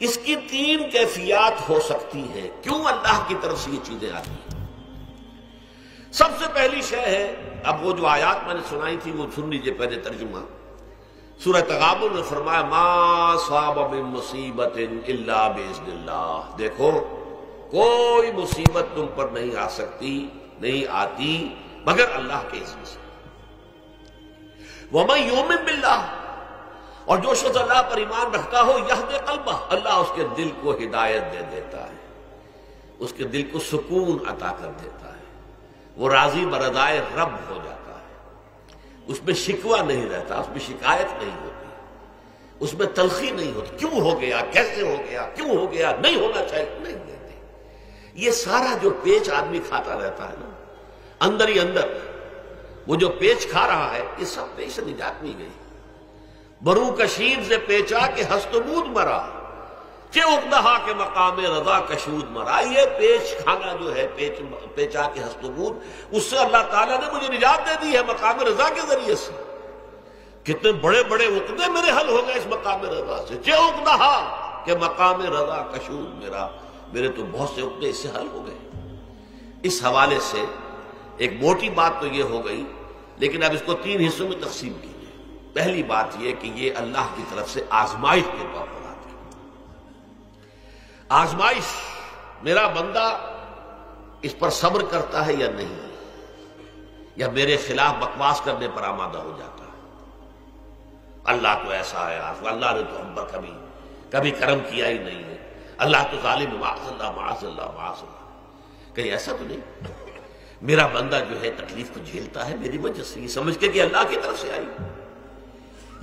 اس کی تین کیفیات ہو سکتی ہیں. کیوں اللہ کی طرف سے یہ چیزیں آتی ہیں؟ سب سے پہلی شے ہے، اب وہ جو آیات میں نے سنائی تھی وہ سن لیجیے پہلے ترجمہ. سورہ تغابن میں فرمایا ما صاب من مصیبت الا باذن اللہ. دیکھو کوئی مصیبت تم پر نہیں آ سکتی، نہیں آتی مگر اللہ کے اذن سے. ومن یؤمن باللہ، اور جو شخص اللہ پر ایمان رکھتا ہو یہدی قلبہ، اللہ اس کے دل کو ہدایت دے دیتا ہے، اس کے دل کو سکون عطا کر دیتا ہے. وہ راضی برضائے رب ہو جاتا ہے، اس میں شکوہ نہیں رہتا، اس میں شکایت نہیں ہوتی، اس میں تلخی نہیں ہوتی. کیوں ہو گیا، کیسے ہو گیا، کیوں ہو گیا، نہیں ہونا چاہیے، نہیں دیتے. یہ سارا جو پیچ آدمی کھاتا رہتا ہے نا اندر ہی اندر، وہ جو پیچ کھا رہا ہے، یہ سب پیچ سے نجات نہیں گئی. برو کشید سے پیچا کہ ہستمود مرا، کہ اقدہا کے مقام رضا کشود مرا. یہ پیچ کھانا جو ہے، پیچا کے ہستمود، اس سے اللہ تعالیٰ نے مجھے نجات دے دی ہے مقام رضا کے ذریعے سے. کتنے بڑے بڑے عقدے میرے حل ہو گئے اس مقام رضا سے. کہ اقدہا کہ مقام رضا کشود میرا، میرے تو بہت سے عقدے اس سے حل ہو گئے. اس حوالے سے ایک موٹی بات تو یہ ہو گئی، لیکن اب اس کو تین حصوں میں تقسیم کیجیے. پہلی بات یہ کہ یہ اللہ کی طرف سے آزمائش کے طور پر آتی ہے. آزمائش، میرا بندہ اس پر صبر کرتا ہے یا نہیں، یا میرے خلاف بکواس کرنے پر آمادہ ہو جاتا ہے. اللہ تو ایسا ہے، اللہ نے تو ہم پر کبھی کرم کیا ہی نہیں ہے، اللہ تو ظالم، معاذ اللہ معاذ اللہ معاذ اللہ. کہیں ایسا تو نہیں، میرا بندہ جو ہے تکلیف کو جھیلتا ہے میری وجہ سے، یہ سمجھ کے کہ اللہ کی طرف سے آئی.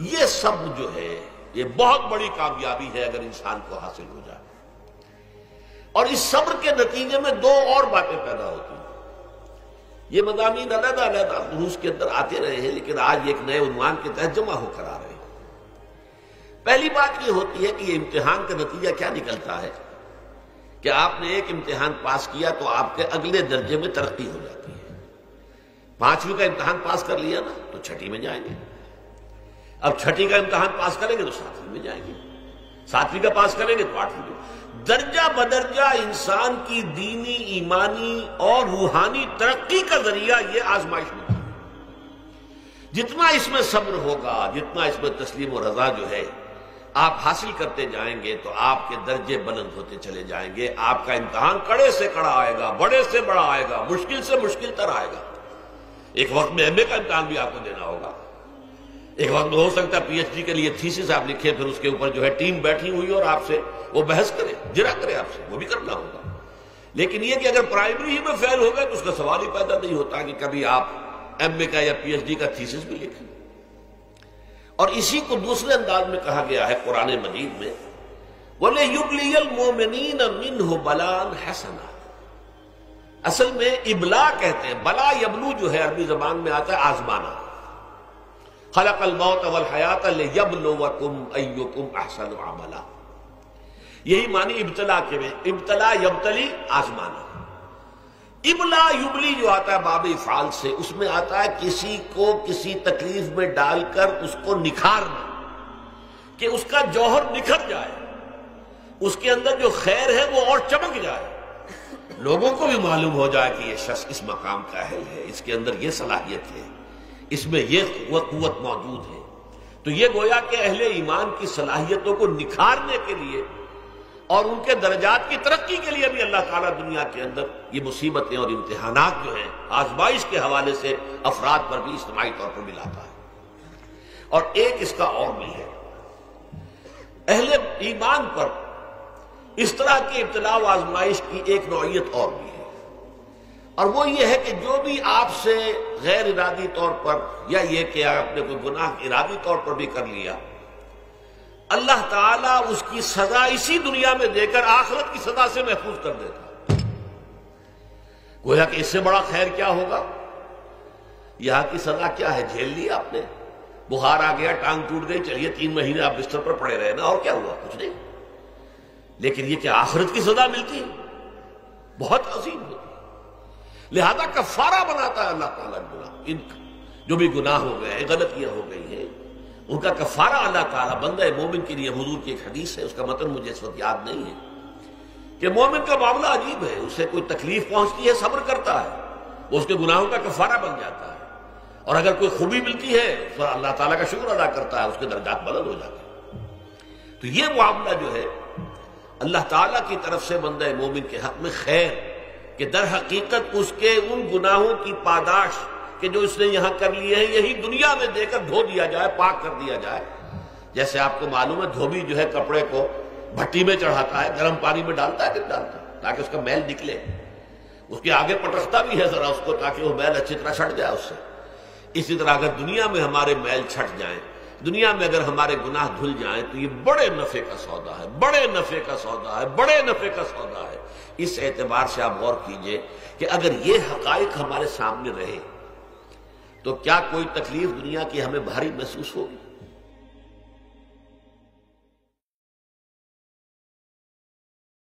یہ سب جو ہے یہ بہت بڑی کامیابی ہے اگر انسان کو حاصل ہو جائے. اور اس صبر کے نتیجے میں دو اور باتیں پیدا ہوتی ہیں. یہ مضامین علیحدہ علیحدہ دروس کے اندر آتے رہے ہیں، لیکن آج ایک نئے عنوان کے تحت جمع ہو کر آ رہے ہیں. پہلی بات یہ ہوتی ہے کہ یہ امتحان کا نتیجہ کیا نکلتا ہے کہ آپ نے ایک امتحان پاس کیا تو آپ کے اگلے درجے میں ترقی ہو جاتی ہے. 5ویں کا امتحان پاس کر لیا نا تو 6ٹھی میں جائیں گے. اب 6ٹھی کا امتحان پاس کریں گے تو 7ویں میں جائیں گے. 7ویں کا پاس کریں گے تو 8ویں میں. درجہ بدرجہ انسان کی دینی، ایمانی اور روحانی ترقی کا ذریعہ یہ آزمائش ہوتی ہے. جتنا اس میں صبر ہوگا، جتنا اس میں تسلیم و رضا جو ہے آپ حاصل کرتے جائیں گے تو آپ کے درجے بلند ہوتے چلے جائیں گے. آپ کا امتحان کڑے سے کڑا آئے گا، بڑے سے بڑا آئے گا، مشکل سے مشکل تر آئے گا. ایک وقت میں ایم اے کا امتحان بھی آپ کو دینا ہوگا. ایک وقت میں ہو سکتا ہے پی ایچ ڈی کے لیے تھیسس آپ لکھیں، پھر اس کے اوپر جو ہے ٹیم بیٹھی ہوئی اور آپ سے وہ بحث کرے، جرا کرے آپ سے، وہ بھی کرنا ہوگا. لیکن یہ کہ اگر پرائمری ہی میں فیل ہو گئے تو اس کا سوال ہی پیدا نہیں ہوتا کہ کبھی آپ ایم اے کا یا پی ایچ ڈی کا تھیسس بھی لکھیں. اور اسی کو دوسرے انداز میں کہا گیا ہے قرآن مجید میں وَلِيُبْلِيَ الْمُؤْمِنِينَ مِنْهُ بَلَاءً حَسَنًا. اصل میں ابلا کہتے ہیں، بلا یبلو جو ہے عربی زبان میں آتا ہے آزمانا. خلق الموت والحیات لیبلوکم ایکم احسن عملا. یہی معنی ابتلا کے میں، ابتلا یبتلی آزمانا. ابلا یبلی جو آتا ہے باب افعال سے، اس میں آتا ہے کسی کو کسی تکلیف میں ڈال کر اس کو نکھارنا، کہ اس کا جوہر نکھر جائے، اس کے اندر جو خیر ہے وہ اور چمک جائے، لوگوں کو بھی معلوم ہو جائے کہ یہ شخص اس مقام کا اہل ہے، اس کے اندر یہ صلاحیت ہے، اس میں یہ قوت موجود ہے. تو یہ گویا کہ اہل ایمان کی صلاحیتوں کو نکھارنے کے لیے اور ان کے درجات کی ترقی کے لیے بھی اللہ تعالیٰ دنیا کے اندر یہ مصیبتیں اور امتحانات جو ہیں آزمائش کے حوالے سے افراد پر بھی اجتماعی طور پر بھی لاتا ہے. اور ایک اس کا اور بھی ہے، اہل ایمان پر اس طرح کی ابتلا و آزمائش کی ایک نوعیت اور بھی ہے، اور وہ یہ ہے کہ جو بھی آپ سے غیر ارادی طور پر یا یہ کہ آپ نے کوئی گناہ ارادی طور پر بھی کر لیا، اللہ تعالیٰ اس کی سزا اسی دنیا میں دے کر آخرت کی سزا سے محفوظ کر دیتا. گویا کہ اس سے بڑا خیر کیا ہوگا. یہاں کی سزا کیا ہے، جھیل لیا آپ نے، بخار آ گیا، ٹانگ ٹوٹ گئی، چلیے 3 مہینے آپ بستر پر پڑے رہے نا، اور کیا ہوا، کچھ نہیں. لیکن یہ کہ آخرت کی سزا ملتی بہت عظیم ہوتی. لہذا کفارہ بناتا ہے اللہ تعالیٰ گناہ، ان جو بھی گناہ ہو گئے ہیں، غلطیاں ہو گئی ہیں، ان کا کفارہ اللہ تعالیٰ بندہ مومن کے لیے، حضور کی ایک حدیث ہے، اس کا متن مجھے اس وقت یاد نہیں ہے، کہ مومن کا معاملہ عجیب ہے، اسے کوئی تکلیف پہنچتی ہے صبر کرتا ہے، وہ اس کے گناہوں کا کفارہ بن جاتا ہے، اور اگر کوئی خوبی ملتی ہے تو اللہ تعالیٰ کا شکر ادا کرتا ہے، اس کے درجات بلند ہو جاتے ہیں۔ تو یہ معاملہ جو ہے اللہ تعالیٰ کی طرف سے بندہ مومن کے حق میں خیر، کہ در حقیقت اس کے ان گناہوں کی پاداش کہ جو اس نے یہاں کر لیے ہیں یہی دنیا میں دے کر دھو دیا جائے، پاک کر دیا جائے۔ جیسے آپ کو معلوم ہے دھوبی جو ہے کپڑے کو بھٹی میں چڑھاتا ہے، گرم پانی میں ڈالتا ہے، نہیں ڈالتا، تاکہ اس کا میل نکلے، اس کے آگے پٹختا بھی ہے ذرا اس کو، تاکہ وہ میل اچھی طرح چھٹ جائے اس سے۔ اسی طرح اگر دنیا میں ہمارے میل چھٹ جائیں، دنیا میں اگر ہمارے گناہ دھل جائیں، تو یہ بڑے نفع کا سودا ہے، بڑے نفع کا سودا ہے، بڑے نفع کا سودا ہے۔ اس اعتبار سے آپ غور کیجئے کہ اگر یہ حقائق ہمارے سامنے رہے تو کیا کوئی تکلیف دنیا کی ہمیں بھاری محسوس ہوگی؟